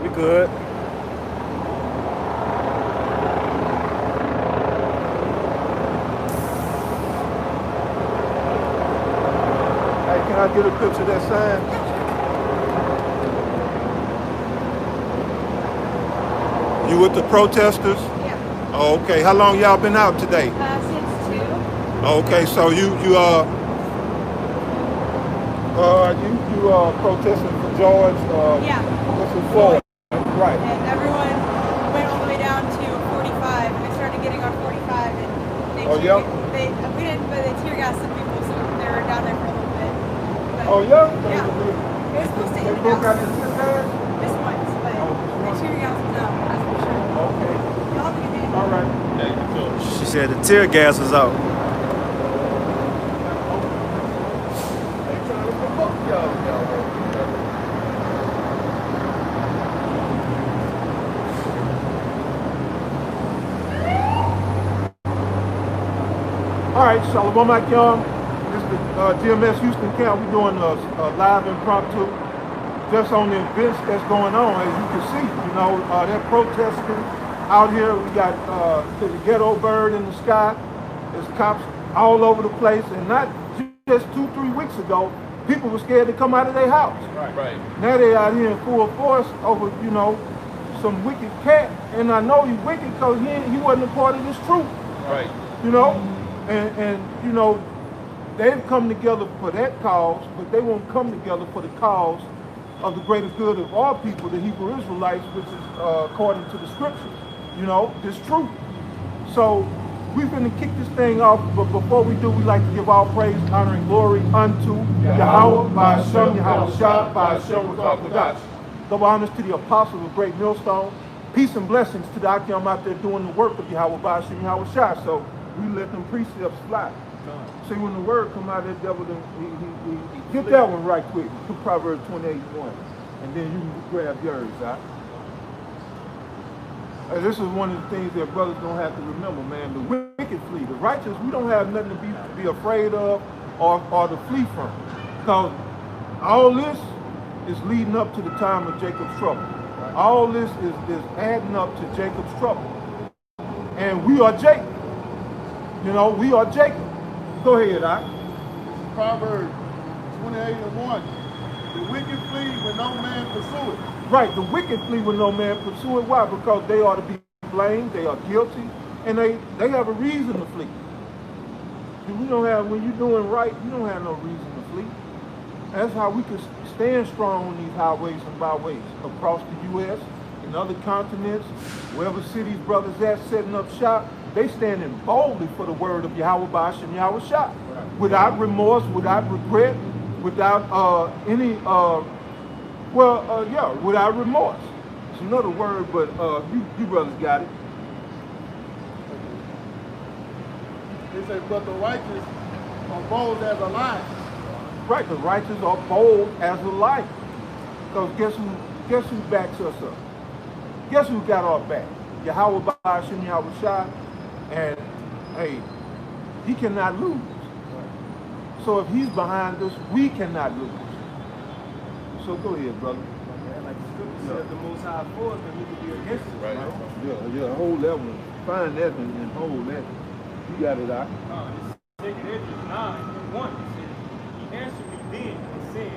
We good. Hey, can I get a picture of that sign? You with the protesters? Yeah. Oh, okay. How long y'all been out today? Since 2. Okay, so you protesting for George? Yeah. What's it for? Right. And everyone went all the way down to 45, and they started getting on 45, and they Oh, yeah? we didn't, but they tear gassed some people, so they were down there for a little bit. But, Oh, yeah? Yeah. It was supposed to They end it broke out out the tear gas? this once, but they tear gassed us out, that's for sure. Okay. Y'all have a good day. All right. She said the tear gas was out. They trying to provoke y'all. All right, Shalom Akyam. This is the GMS Houston camp. We're doing a live impromptu just on the events that's going on. As you can see, they're protesting out here. We got the ghetto bird in the sky. There's cops all over the place. And not just 2-3 weeks ago, people were scared to come out of their house. Right. Now they out here in full force over, some wicked cat. And I know he's wicked because he wasn't a part of this troop. Right. And they've come together for that cause, but they won't come together for the cause of the greater good of all people, the Hebrew Israelites, which is according to the scriptures, this truth. So we're going to kick this thing off, but before we do, we like to give all praise, honor, and glory unto Yahweh, by Hashem, Yahweh Shah, by Hashem, Rukah. Double honors to the apostles of Great Millstone. Peace and blessings to the Akim out there doing the work of Yahweh, by Hashem, Yahweh Shah. So we let them precepts fly. See, when the word come out of that devil, he get that one right quick. Proverbs 28:1, and then you can grab yours, right? This is one of the things that brothers don't have to remember, man. The wicked flee. The righteous, we don't have nothing to be afraid of or to flee from. Because all this is leading up to the time of Jacob's trouble. All this is adding up to Jacob's trouble. And we are Jacob. We are Jacob. Go ahead, Doc. Proverbs 28:1. The wicked flee when no man pursue it. Right, the wicked flee when no man pursue it. Why? Because they are to be blamed, they are guilty, and they have a reason to flee. When you're doing right, you don't have no reason to flee. That's how we can stand strong on these highways and byways across the U.S., in other continents, wherever cities brothers at setting up shop. They standing boldly for the word of Yahweh Ba'ashem Yahweh Shah, without remorse, without regret, without without remorse. It's another word, but you brothers got it. They say, but the righteous are bold as a lion. Right, the righteous are bold as a lion. Because guess who backs us up? Guess who got our back? Yahweh Ba'ashem Yahweh Shah. And hey, he cannot lose. So if he's behind us, we cannot lose. So go ahead, brother. Like the scripture says, the Most High for us, then we can be against it. Right. Yeah, hold that one. Find that one and hold that. You got it out. Second Ezra 9:1, it says, he answered me then and said,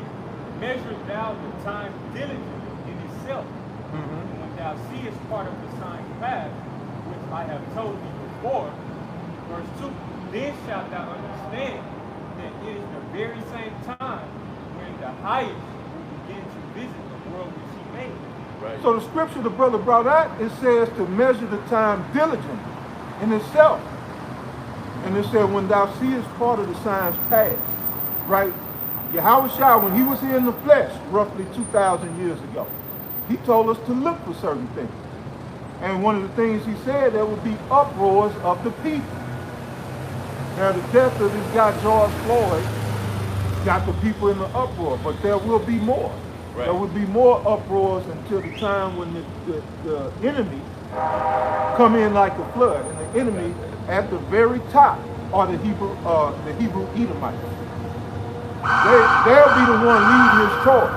measure thou the time diligently in itself. And when thou seest part of the signs past, which I have told thee before, verse 2, then shalt thou understand that it is the very same time when the highest will begin to visit the world which he made. Right. So the scripture the brother brought out, it says to measure the time diligently in itself. And it said, when thou seest part of the signs past, right? Yahweh Shah, when he was here in the flesh, roughly 2,000 years ago, he told us to look for certain things. And one of the things he said, there would be uproars of the people. Now, the death of this guy, George Floyd, got the people in the uproar, but there will be more. Right. There will be more uproars until the time when the enemy come in like a flood. And the enemy at the very top are the Hebrew Edomites. They'll be the one leading this charge,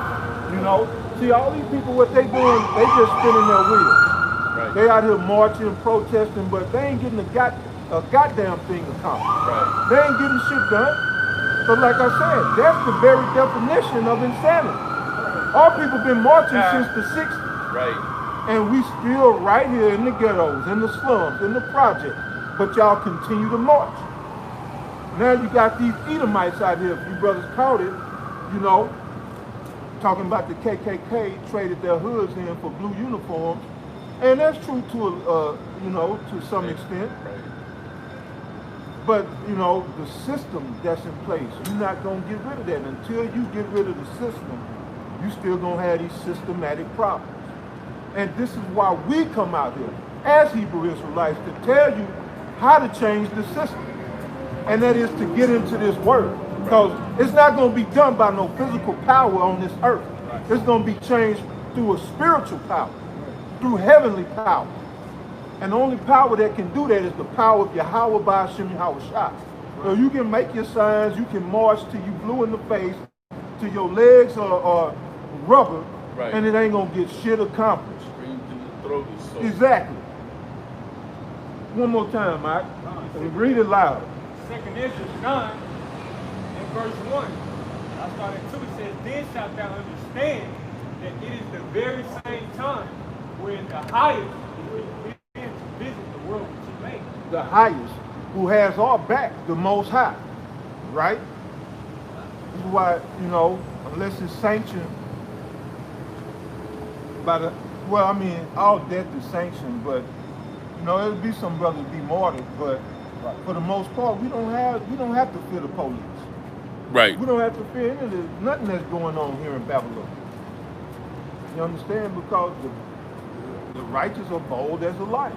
See, all these people, what they doing, they just spinning their wheels. Right. They out here marching, protesting, but they ain't getting a goddamn thing accomplished. Right. They ain't getting shit done. So like I said, that's the very definition of insanity. Our people been marching since the 60s. Right. And we still right here in the ghettos, in the slums, in the projects. But y'all continue to march. Now you got these Edomites out here, if you brothers caught it, you know, talking about the KKK traded their hoods in for blue uniforms. And that's true to, you know, to some extent. Right. But, you know, the system that's in place, you're not going to get rid of that. Until you get rid of the system, you still going to have these systematic problems. And this is why we come out here as Hebrew Israelites to tell you how to change the system. And that is to get into this word. Because it's not going to be done by no physical power on this earth. It's going to be changed through a spiritual power, through heavenly power. And the only power that can do that is the power of Yahweh Ba'ashem Yahweh Shah. So you can make your signs, you can march till you blue in the face, till your legs are rubber, right. And it ain't going to get shit accomplished. Scream to the throat is so. Exactly. One more time, Mike. Read it loud. 2nd Ezra 9 and verse 1. I started 2. It says, then shalt thou understand that it is the very same time when the highest is to visit the world which he made. The highest, who has our back, the most high, right? This is why, you know, unless it's sanctioned by the, well, I mean, all death is sanctioned, but, you know, there'll be some brothers be martyred, but for the most part, we don't have to fear the police. Right. We don't have to fear any of this, nothing that's going on here in Babylon. You understand? Because the righteous are bold as a lion.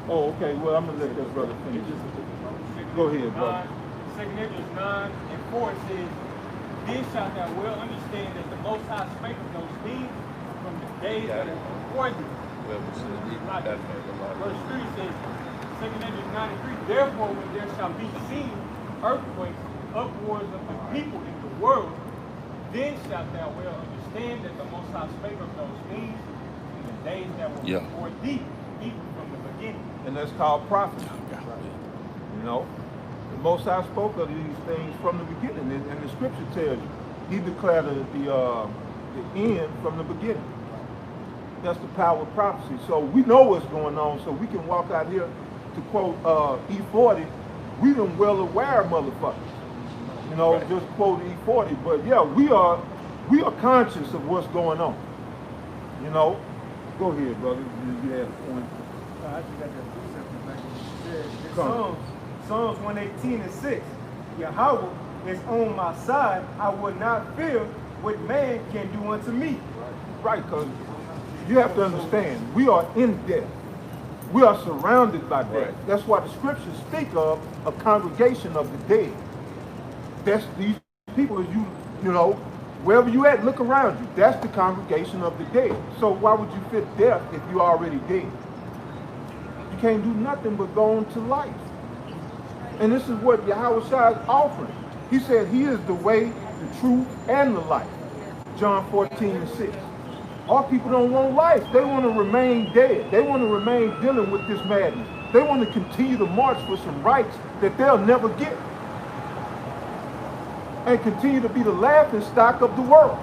Oh, okay. Well, I'm going to let that brother finish. Go ahead, brother. 2nd Ezra 9 and 4 says, then shalt thou well understand that the Most High spake of those things from the days that were before thee. Verse 3 says, 2nd Ezra 9 and 3, therefore when there shall be seen earthquakes upwards of the people in the world, then shalt thou well understand that the Most High spake of those things in the days that were before thee, even from the beginning. And that's called prophecy. You know? The Most High spoke of these things from the beginning, and the scripture tells you, he declared the end from the beginning. That's the power of prophecy. So we know what's going on, so we can walk out here to quote E40, we them well aware motherfuckers. You know, just quote E40, but yeah, we are conscious of what's going on. You know? Go ahead, brother. You have a point. I just got that precept back in Psalms 118 and 6. Yahweh is on my side. I will not fear what man can do unto me. Right, because you have to understand, we are in death. We are surrounded by death. Right. That's why the scriptures speak of a congregation of the dead. That's these people, you know, wherever you at, look around you. That's the congregation of the dead. So why would you fear death if you're already dead? You can't do nothing but go on to life. And this is what Yahweh Shah is offering. He said he is the way, the truth, and the life. John 14 and 6. Our people don't want life. They want to remain dead. They want to remain dealing with this madness. They want to continue to march for some rights that they'll never get. And continue to be the laughing stock of the world.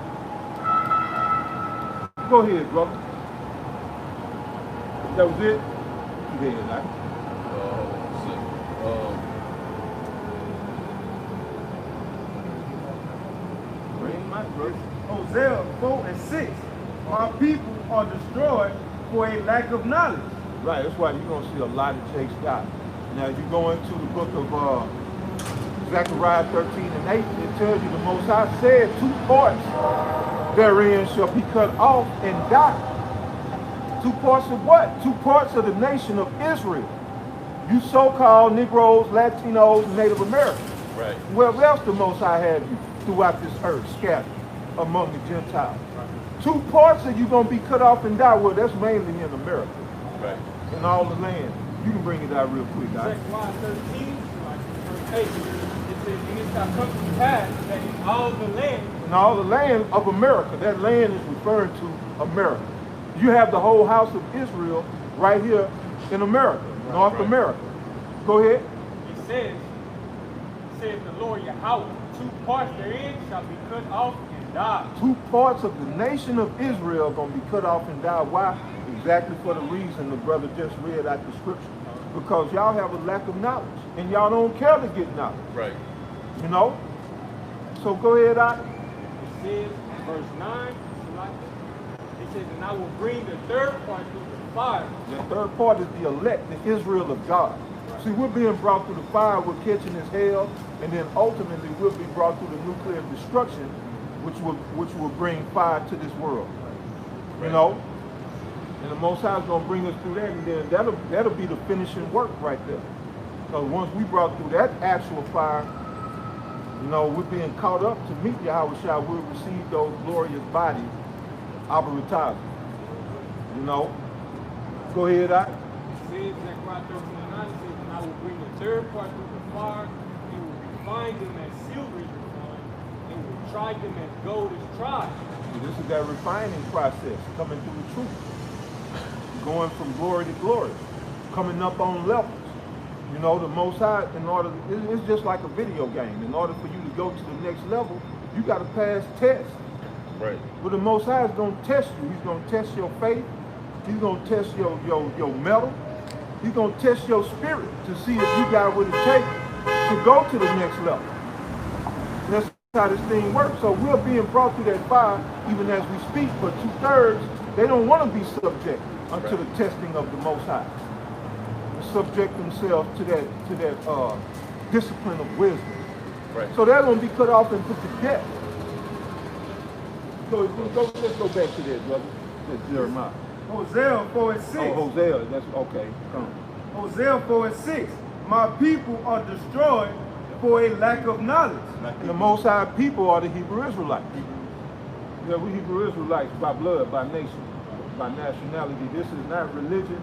Go ahead, brother. That was it? Go ahead, right? Hosea 4 and 6. Our people are destroyed for a lack of knowledge. Right, that's why you're going to see a lot of chased out. Now, you go into the book of Zechariah 13 and 8, it tells you the Most High said 2 parts therein shall be cut off and die. 2 parts of what? 2 parts of the nation of Israel. You so-called Negroes, Latinos, Native Americans. Right. Where else the Most High have you throughout this earth, scattered among the Gentiles? 2 parts of you going to be cut off and die. Well, that's mainly in America. Right. In all the land. You can bring it out real quick, guys. Zechariah 13, verse 8, it says, and it shall come to pass that in all the land No, the land of America. That land is referring to America. You have the whole house of Israel right here in America, North America. Go ahead. It says the Lord Yahweh, 2 parts therein shall be cut off and die. 2 parts of the nation of Israel are going to be cut off and die. Why? Exactly for the reason the brother just read out the scripture. Because y'all have a lack of knowledge, and y'all don't care to get knowledge. Right. You know? So go ahead, Ike. It says, verse 9, it says, and I will bring the 3rd part through the fire. The 3rd part is the elect, the Israel of God. See, we're being brought through the fire, we're catching this hell, and then ultimately we'll be brought through the nuclear destruction, which will bring fire to this world. You know? And the Most High is going to bring us through that, and then that'll be the finishing work right there. Because once we brought through that actual fire, you know, we're being caught up to meet Yahweh Shah, we'll receive those glorious bodies, Abarataz. You know? Go ahead, Ike. It says, Zechariah 13:9, it says, and I will bring the 3rd part through the fire, and will refine them as silver is refined, and will try them as gold is tried. This is that refining process, coming through the truth. Going from glory to glory, coming up on levels. You know, the Most High, it's just like a video game. In order for you to go to the next level, you got to pass tests. Right. But the Most High is going to test you. He's going to test your faith. He's going to test your mettle. He's going to test your spirit to see if you got what it takes to go to the next level. That's how this thing works. So we're being brought through that fire even as we speak, but 2/3, they don't want to be subject unto the testing of the Most High. They subject themselves to that discipline of wisdom. Right. So they're going to be cut off and put to death. So let's go back to that, brother. That's Jeremiah. Hosea 4:6. Oh, Hosea, that's okay. Come. Hosea 4:6. My people are destroyed for a lack of knowledge. And the Most High people are the Hebrew Israelites. Yeah, we Hebrew Israelites by blood, by nation, by nationality. This is not religion.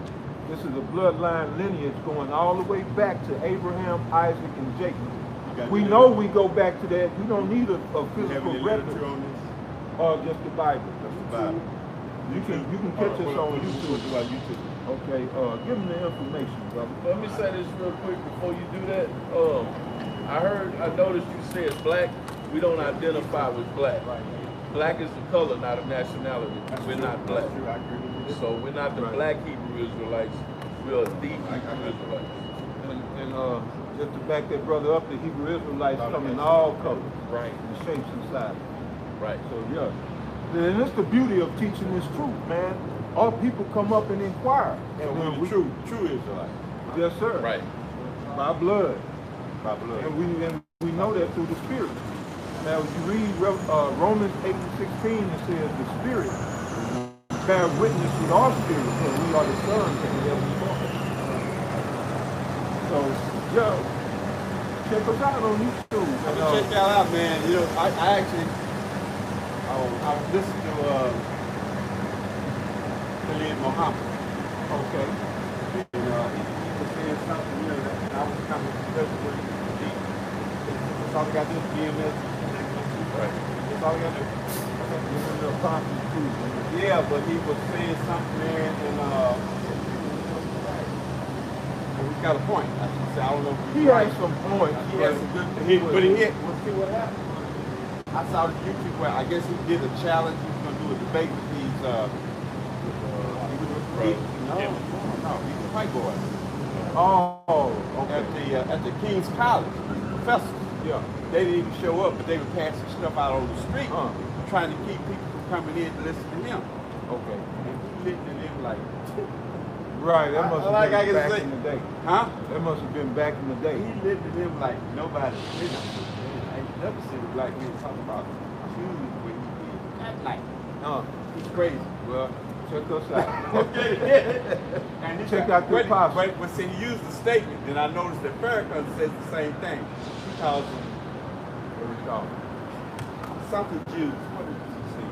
This is a bloodline lineage going all the way back to Abraham, Isaac, and Jacob. We know we go back to that. We don't need a physical record or just the Bible. You can catch us on YouTube. Okay, give them the information, brother. Let me say this real quick before you do that. I noticed you said black. We don't identify with black. Black is the color, not a nationality. We're not black. So we're not the black Hebrew Israelites. We're the Hebrew Israelites. And just to back that brother up, the Hebrew Israelites come in all colors. Right. The shapes and sizes. Right. So yeah. And it's the beauty of teaching this truth, man. All people come up and inquire. And when we true Israelites. Yes, sir. Right. By blood. By blood. And we know that through the Spirit. Now, if you read Romans 8:16, it says the Spirit bear witness with our spirit that we are the sons of the Heavenly Father. So, yo, check us out on YouTube. I'm gonna check y'all out, man. You know, I actually, I listened to Khalid Muhammad. Okay. And he was saying something, you know, that I was kind of impressed with. That's all we got to do is BMS. Right. That's all we got to do. Yeah, but he was saying something, man, and he's got a point. I should say, I don't know if He has some points. He has some good. But we'll see what happens. I saw this YouTube where I guess he did a challenge. He was going to do a debate with these. No, he's a white boy. Oh, okay. At the King's College, professors. Yeah. They didn't even show up, but they were passing stuff out on the street, trying to keep people from coming in to listen to him. Okay. And he listened to them like. Right, that must have been back in the day. Huh? That must have been back in the day. He lived to them like nobody. You know, I ain't never seen a black man talk about shoes when he did at night. He's crazy. Well, check us out. Okay. And Check out the apostle. But when he used the statement, then I noticed that Farrakhan says the same thing. He calls them, what do you call them? Something Jews. What did he say?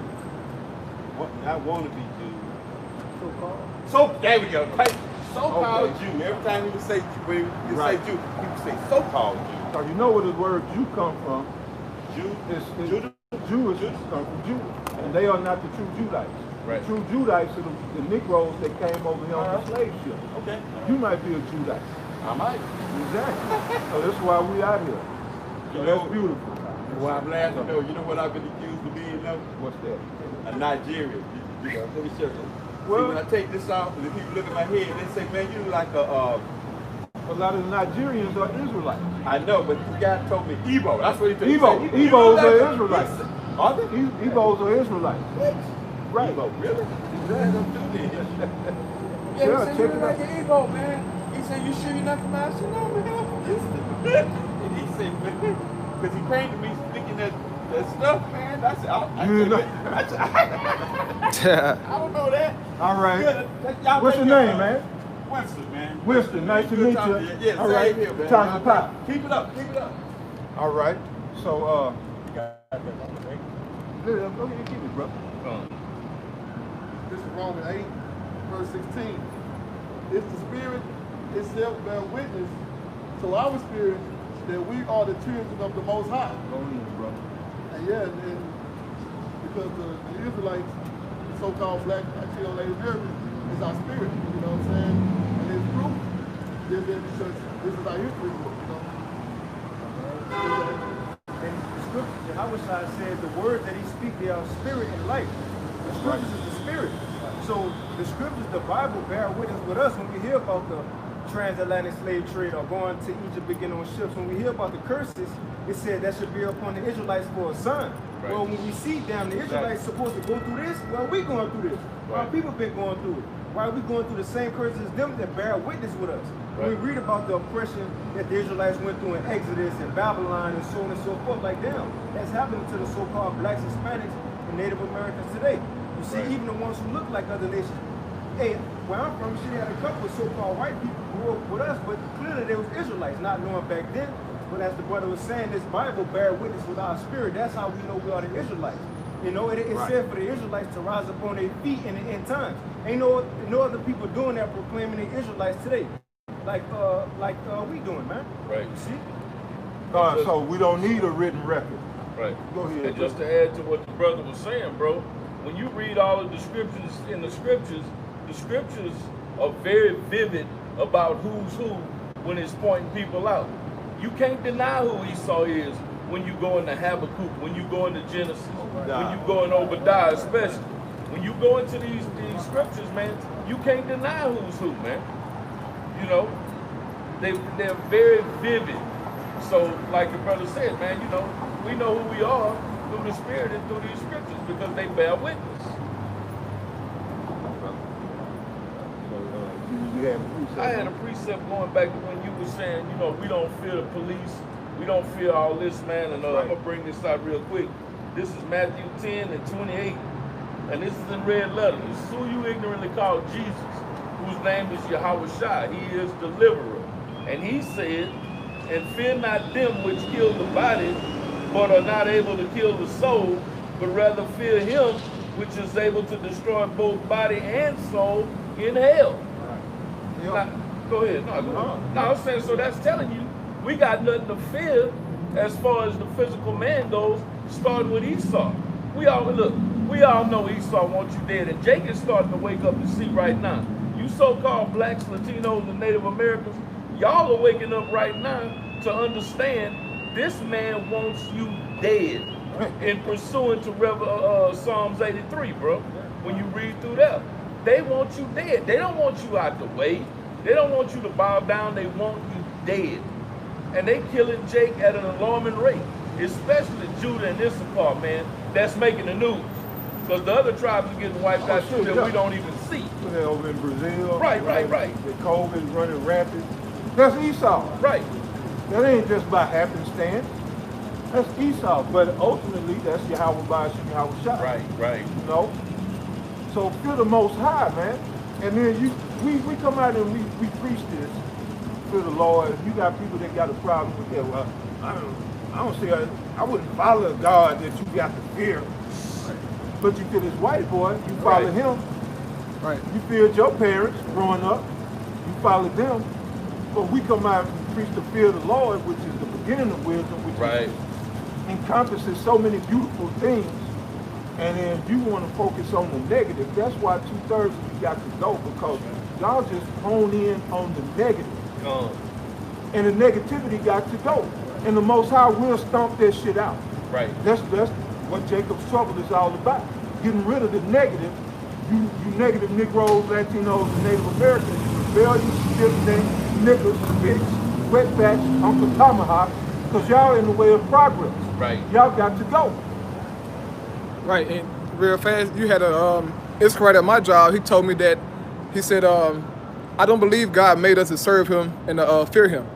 What? Not wannabe Jews. So there we go. Right? So-called Jew. Every time he would say when he would say Jew, he would say so-called Jew. So you know where the word Jew come from? Jew. It's Jewish come from Judah, and they are not the true Judites. Right. The true Judites are the Negroes that came over here on the slave ship. Okay. You might be a Judite. I might. Exactly. So that's why we out here. So that's beautiful. Well, I'm glad to know. You know what I've been accused of being, though? What's that? A Nigerian. Let me show you. Well- See, when I take this off, and the people look at my head, they say, man, you look like a lot of the Nigerians are Israelites. I know, but this guy told me Igbo. That's what he told me. Igbo. He said, you Igbos look are like Israelites. Are they? Igbos are Israelites. What? Right. Igbo, really? Exactly. Yeah, Yeah, he said, check you it look like out. an Igbo, man. He said, you sure you're not from out? I said, no, man, I'm from Houston. And he said, man, because he came to me speaking that stuff, man. I said, I don't know that. All right. Yeah, y'all What's your take name, man? Winston, man. Winston, nice to Good meet talking you. to Yeah, All same right. here, man. Time to pop. Keep it up, keep it up. All right. So, yeah, go ahead, give it, bro. This is Romans 8, verse 16. It's the Spirit itself bear witness to our spirit that we are the children of the Most High. Go in, bro. And yeah, and because the Israelites, the so-called black Latino Native Americans, is our spirit, you know what I'm saying? And it's proof that because this is our history book, you know. And the scriptures, Yahweh says the words that he speaks, they are spirit and life. The scriptures is the spirit. So the scriptures, the Bible, bear witness with us when we hear about the transatlantic slave trade or going to Egypt beginning on ships. When we hear about the curses, it said that should be upon the Israelites for a son. Right. Well, when we see them, the Israelites supposed to go through this, well, we going through this. Our Right. people been going through it. Why are we going through the same curses as them that bear witness with us? When we read about the oppression that the Israelites went through in Exodus and Babylon and so on and so forth, like them, that's happening to the so-called blacks, Hispanics, and Native Americans today. You see, even the ones who look like other nations. Hey, where I'm from, she had a couple of so-called white people who grew up with us, but clearly they was Israelites, not knowing back then. But as the brother was saying, this Bible bear witness with our spirit. That's how we know we are the Israelites. You know, it said for the Israelites to rise up on their feet in the end times. Ain't no other people doing that, proclaiming the Israelites today, like we doing, man. Right. You see? So we don't need a written record. Right. Go ahead, And just to add to what the brother was saying, bro, when you read all of the scriptures in the scriptures are very vivid about who's who when it's pointing people out. You can't deny who Esau is when you go into Habakkuk, when you go into Genesis, when you go in Obadiah, especially. When you go into these scriptures, man, you can't deny who's who, man. You know, they're very vivid. So, like the brother said, man, you know, we know who we are through the Spirit and through these scriptures because they bear witness. I had a precept going back to when you were saying, you know, we don't fear the police, we don't fear all this, man. And I'm gonna bring this out real quick. This is Matthew 10 and 28, and this is in red letters. This is who you ignorantly call Jesus, whose name is Yahweh Shai. He is deliverer. And he said, and fear not them which kill the body, but are not able to kill the soul, but rather fear him which is able to destroy both body and soul in hell. Yep. Now, go ahead. No, I'm saying, so that's telling you we got nothing to fear as far as the physical man goes, starting with Esau. We all know Esau wants you dead, and Jake is starting to wake up and see right now. You so-called blacks, Latinos, and Native Americans, y'all are waking up right now to understand this man wants you dead in pursuant to Psalms 83, bro. When you read through that, they want you dead. They don't want you out the way. They don't want you to bow down. They want you dead. And they killing Jake at an alarming rate, especially Judah and Issachar, man. That's making the news. Because the other tribes are getting wiped out too that we don't even see. Over in Brazil. Right. The COVID is running rapid. That's Esau. Right. That ain't just by happenstance. That's Esau. But ultimately, that's Yahweh Ba'ashim Yahweh Shai. Right. You know? So fear the Most High, man. And then we come out and we preach this, fear the Lord. You got people that got a problem with that. Well, I don't say I wouldn't follow a God that you got to fear. But you fear this white boy, you follow him. Right. You feared your parents growing up, you followed them. But we come out and preach the fear of the Lord, which is the beginning of wisdom, which is encompasses so many beautiful things, and then you want to focus on the negative. That's why 2/3 of you got to go, because y'all just hone in on the negative. And the negativity got to go. And the Most High will stomp that shit out. Right. That's what Jacob's trouble is all about. Getting rid of the negative. You negative Negroes, Latinos, and Native Americans, you rebellious, stiff-necked, niggas, bitch, wetbacks, Uncle Tomahawk, because y'all in the way of progress. Right. Y'all got to go. Right, and real fast, you had a Israelite at my job. He told me that, he said, I don't believe God made us to serve him and to fear him.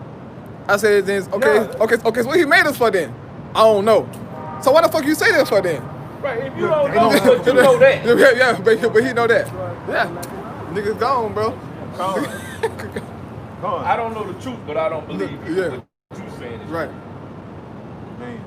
I said, then, okay, so what he made us for then? I don't know. So why the fuck you say that for then? Right, if you don't know, but you know that. Yeah, but he know that. Yeah, niggas gone, bro. Gone. I don't know the truth, but I don't believe you. Yeah. What you saying is Right. Man.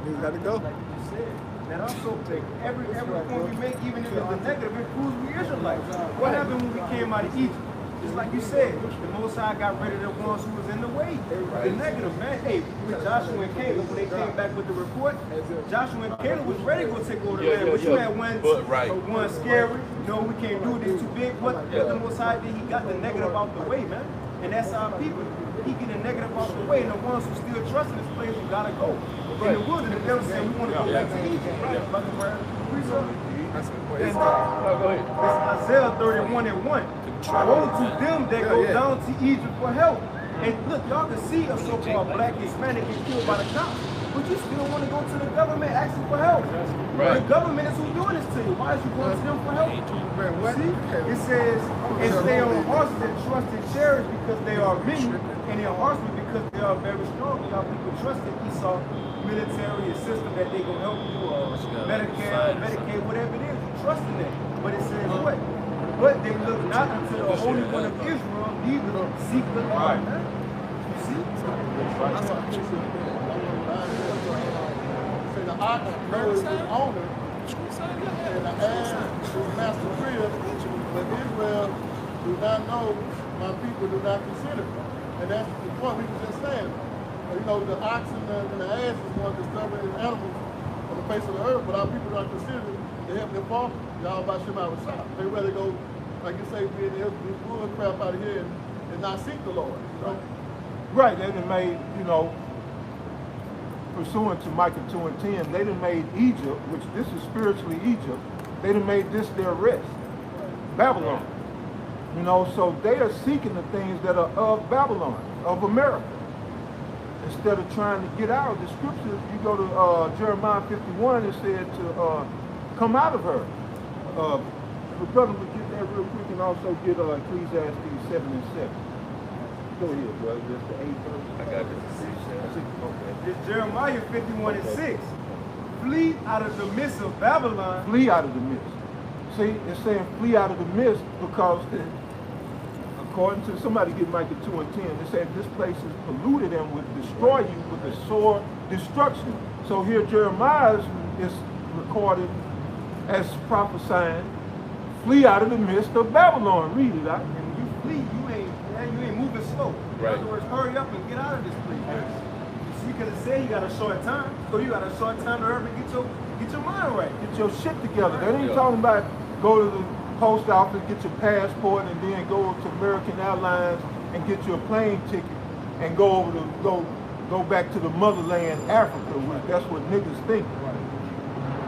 Niggas got to go. Like you said, that also every point we make, even if it's the negative, it proves we Israelites. What happened when we came out of Egypt? Just like you said, the Most High got rid of the ones who was in the way. The negative, man. Hey, with Joshua and Caleb, when they came back with the report, Joshua and Caleb was ready to go take over the land, but you had one scary. No, we can't do this, too big. What the Most High did, he got the negative out the way, man. And that's our people. He get the negative out the way, and the ones who still trust in this place, you gotta go. In the wilderness, they were saying, we want to go back to Egypt. Right? It's Isaiah 31:1. Woe to them that go down to Egypt for help. And look, y'all can see a so-called black Hispanic get killed by the cops, but you still want to go to the government asking for help. Right. The government is who's doing this to you. Why is you going to them for help? See? It says, and stay on horses and trust in chariots because they are many, and in horsemen because they are very strong. Y'all people trust in Esau military and system that they gonna help you, Medicare, Medicaid, whatever it is. You trust in that. But it says what? But they look not unto the Holy One of Israel, neither seek the Lord. You see? Say the ox knows his owner, and the ass is master crib, but Israel do not know, my people do not consider. And that's the point we were just saying. You know, the ox and the ass is one of the stubbornest animals on the face of the earth, but our people don't consider the Heavenly Father, y'all about Shema Rashah. They rather go, like you say, be in this bull crap out of here and not seek the Lord, you know? Right, they done made, you know, pursuant to Micah 2:10, they done made Egypt, which this is spiritually Egypt, they done made this their rest, Babylon. You know, so they are seeking the things that are of Babylon, of America. Instead of trying to get out of the scriptures, you go to Jeremiah 51, it said to come out of her. The brother would get that real quick and also get Ecclesiastes 7 and 7. Go ahead, brother. Just the 8th verse. I got this. Okay. It's Jeremiah 51:6. Flee out of the midst of Babylon. Flee out of the midst. See, it's saying flee out of the midst because according to somebody get Micah 2:10, it said this place is polluted and would destroy you with a sore destruction. So here Jeremiah is recorded as prophesying, flee out of the midst of Babylon. Read it out. And when you flee, you ain't moving slow. Right. In other words, hurry up and get out of this place. You could have said you got a short time, so you got a short time to hurry and get your mind right. Get your shit together. They ain't talking about go to the post office, get your passport, and then go to American Airlines and get your plane ticket and go over to go back to the motherland, Africa. That's what niggas think.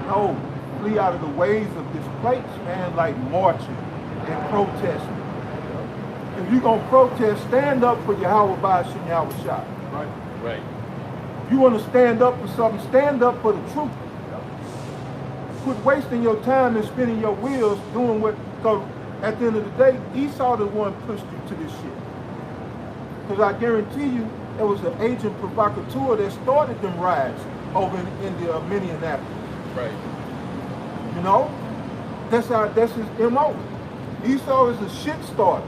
No, flee out of the ways of this place, man, like marching and protesting. If you're gonna protest, stand up for Yahweh Ba'ashem Yahweh Shah. Right? Right. You want to stand up for something, stand up for the truth. Quit wasting your time and spinning your wheels doing what, because at the end of the day, Esau the one pushed you to this shit. Because I guarantee you, there was an agent provocateur that started them riots over in the Minneapolis. Right. You know? That's his MO. Esau is a shit starter.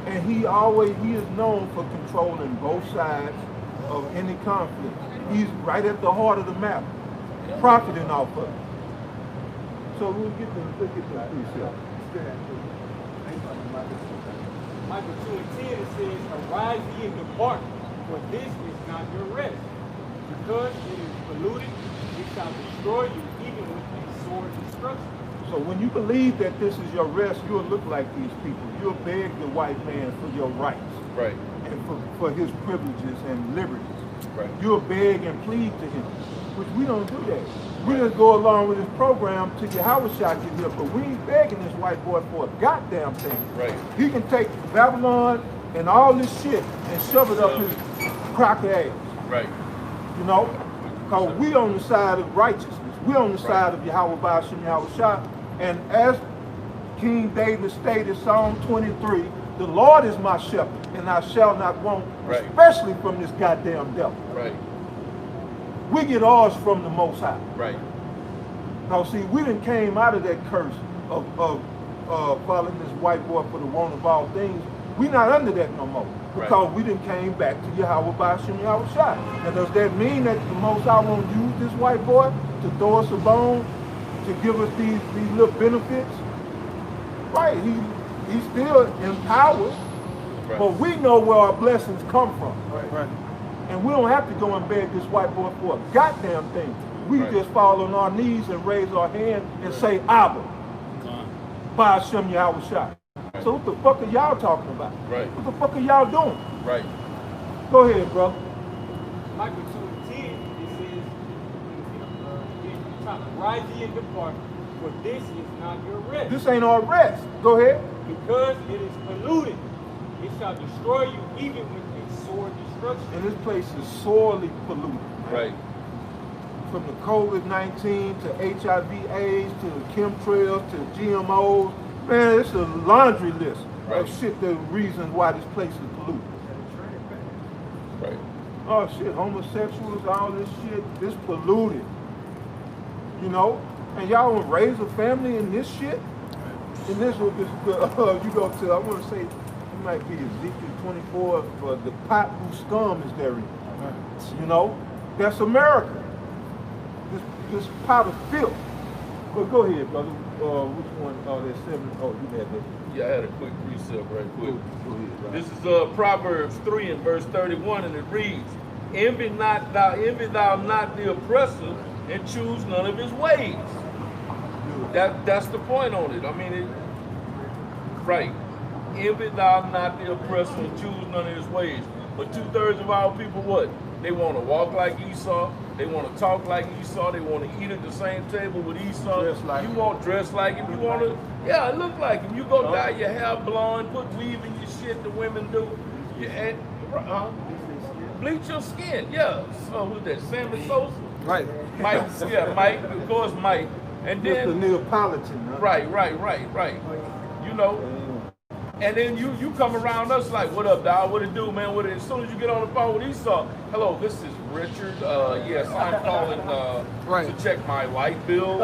And he is known for controlling both sides of any conflict. He's right at the heart of the map, profiting off of it. So we'll get to look at the precept. Micah 2:10 says, arise ye and depart, for this is not your rest. Because it is polluted, it shall destroy you, even with a sword destruction. So when you believe that this is your rest, you'll look like these people. You'll beg the white man for your rights. Right. And for his privileges and liberties. Right. You'll beg and plead to him. Which we don't do that. We just go along with this program till Yahweh Shah get here, but we ain't begging this white boy for a goddamn thing. Right. He can take Babylon and all this shit and shove it up his crocker ass. Right. You know? Because we on the side of righteousness. We on the side of Yahweh Ba'ashem Yahweh Shah. And as King David stated, Psalm 23, the Lord is my shepherd, and I shall not want, especially from this goddamn devil. Right. We get ours from the Most High. Right. Now, see, we done came out of that curse of following this white boy for the want of all things. We not under that no more, because we done came back to Yahweh Ba'ashem Yahweh Shai. Now, does that mean that the Most High won't use this white boy to throw us a bone, to give us these little benefits? Right, he's still in power, but we know where our blessings come from. Right. And we don't have to go and beg this white boy for a goddamn thing. We can just fall on our knees and raise our hand and say, Abba, Ba'ashem Yahweh Shai. So what the fuck are y'all talking about? Right. What the fuck are y'all doing? Right. Go ahead, bro. Micah 2:10, it says, rise ye and depart, for this is not your rest. This ain't our rest. Go ahead. Because it is polluted, it shall destroy you, even with a sword destruction. And this place is sorely polluted. Right. From the COVID-19 to HIV/AIDS to the chemtrails to GMOs. Man, it's a laundry list of shit, the reasons why this place is polluted. Right. Oh shit, homosexuals, all this shit, this polluted. You know? And y'all want to raise a family in this shit? And this was this, you go to, I want to say, it might be Ezekiel 24, but the pot whose scum is therein. You know? That's America. This pot of filth. But go ahead, brother. Which one? Oh, there's 7. Oh, you had that. Yeah, I had a quick precept right quick. Go ahead, right. This is Proverbs 3 and verse 31, and it reads, envy thou not the oppressor, and choose none of his ways. That's the point on it. I mean, right. Envy thou not the oppressor, and choose none of his ways. But 2/3 of our people, what? They want to walk like Esau. They want to talk like Esau. They want to eat at the same table with Esau. You want to dress like him. You want to, look like him. You go dye your hair blonde, put weave in your shit, the women do. Bleach your skin. Yeah. So who's that? Sammy Sosa? Right. Mike. Yeah, Mike. Of course, Mike. And then Mr. Neapolitan. Huh? Right. You know. And then you come around us like, what up, dog? What it do, man? What it? As soon as you get on the phone with Esau, hello, this is Richard. Yes, I'm calling to check my light bill.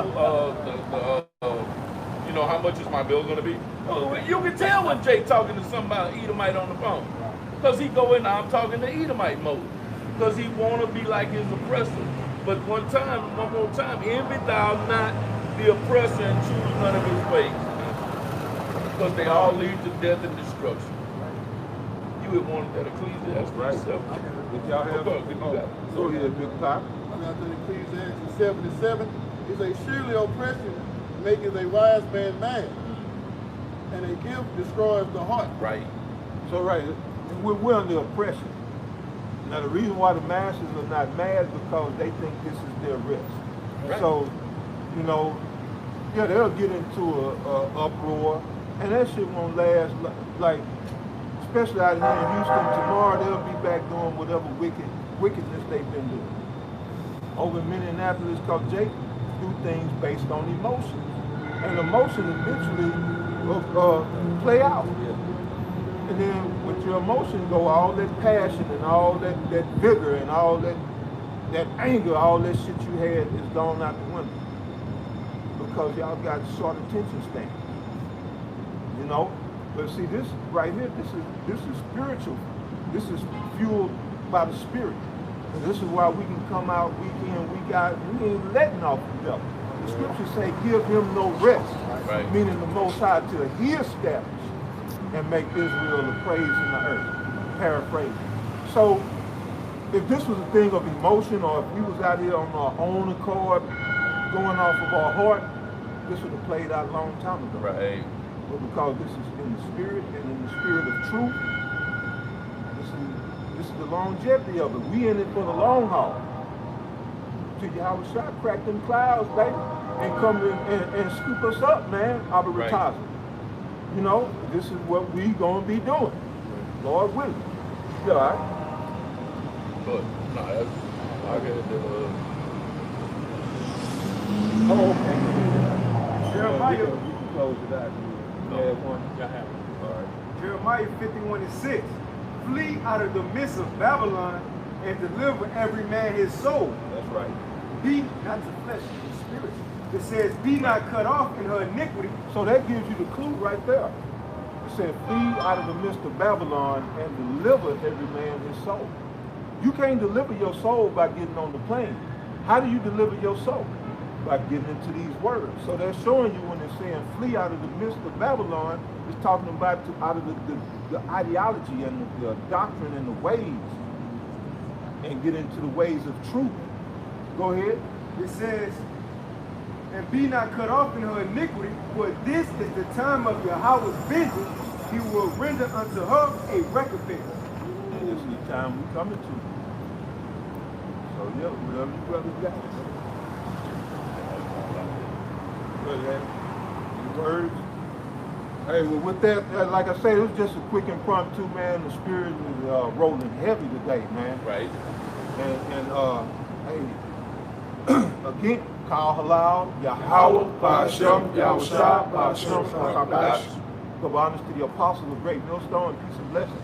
You know, how much is my bill gonna be? You can tell when Jay talking to somebody Edomite on the phone, because he go in. I'm talking to Edomite mode, because he wanna be like his oppressor. But one more time, envy thou not the oppressor, and choose none of his ways. Because they all lead to death and destruction. You would want that Ecclesiastes. Right. Did y'all have Go ahead, Big Pop. After Ecclesiastes 7:7, it says, surely oppression maketh a wise man mad, and a gift destroys the heart. Right. So we're under oppression. Now the reason why the masses are not mad is because they think this is their rest. Right. So, you know, they'll get into a uproar. And that shit won't last, like, especially out here in Houston. Tomorrow they'll be back doing whatever wickedness they've been doing. Over in Minneapolis, because Jake do things based on emotion. And emotion eventually will play out. And then with your emotion go all that passion and all that vigor and all that anger, all that shit you had is gone out the window. Because y'all got short attention span. You know, but see this right here, this is spiritual. This is fueled by the spirit. And this is why we can come out week in, week out, we ain't letting off the devil. The scriptures say, give him no rest. Right. Meaning the Most High till he establish and make Israel the praise in the earth. Paraphrase. So if this was a thing of emotion, or if we was out here on our own accord, going off of our heart, this would have played out a long time ago. Right. But because this is in the spirit and in the spirit of truth, this is the longevity of it. We in it for the long haul. Till Yahweh Shai crack them clouds, baby, and come in and scoop us up, man, out of retarded. You know, this is what we gonna be doing. Lord willing. You all right? But no, that's I get it. Oh, okay. Jeremiah, You can close it out. No. Yeah, one. Y'all have it. All right. Jeremiah 51:6. Flee out of the midst of Babylon and deliver every man his soul. That's right. Be not the flesh, the spirit. It says, be not cut off in her iniquity. So that gives you the clue right there. It said, flee out of the midst of Babylon and deliver every man his soul. You can't deliver your soul by getting on the plane. How do you deliver your soul? By getting into these words. So they're showing you when they're saying flee out of the midst of Babylon, it's talking about out of the ideology and the doctrine and the ways, and get into the ways of truth. Go ahead. It says, and be not cut off in her iniquity, for this is the time of Yahweh's vengeance. He will render unto her a recompense. And this is the time we coming to. So yeah, whatever you brothers got. Any words? Hey, well with that, like I said, it was just a quick impromptu, man. The spirit is rolling heavy today, man. Right. And hey, again, call halal, Yahweh, Ba'ashem, Yahushua, Ba'ashem, Ba'akabash. Give honors to the apostle of great millstone, peace and blessings.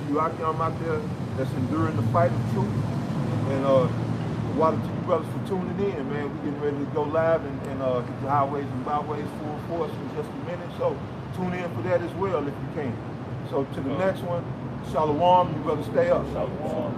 To you out there that's enduring the fight of truth. And water to you brothers for tuning in, man. We're getting ready to go live and hit the highways and byways full force in just a minute. So tune in for that as well if you can. So to the next one, Shalom, you brothers stay up. Shalom.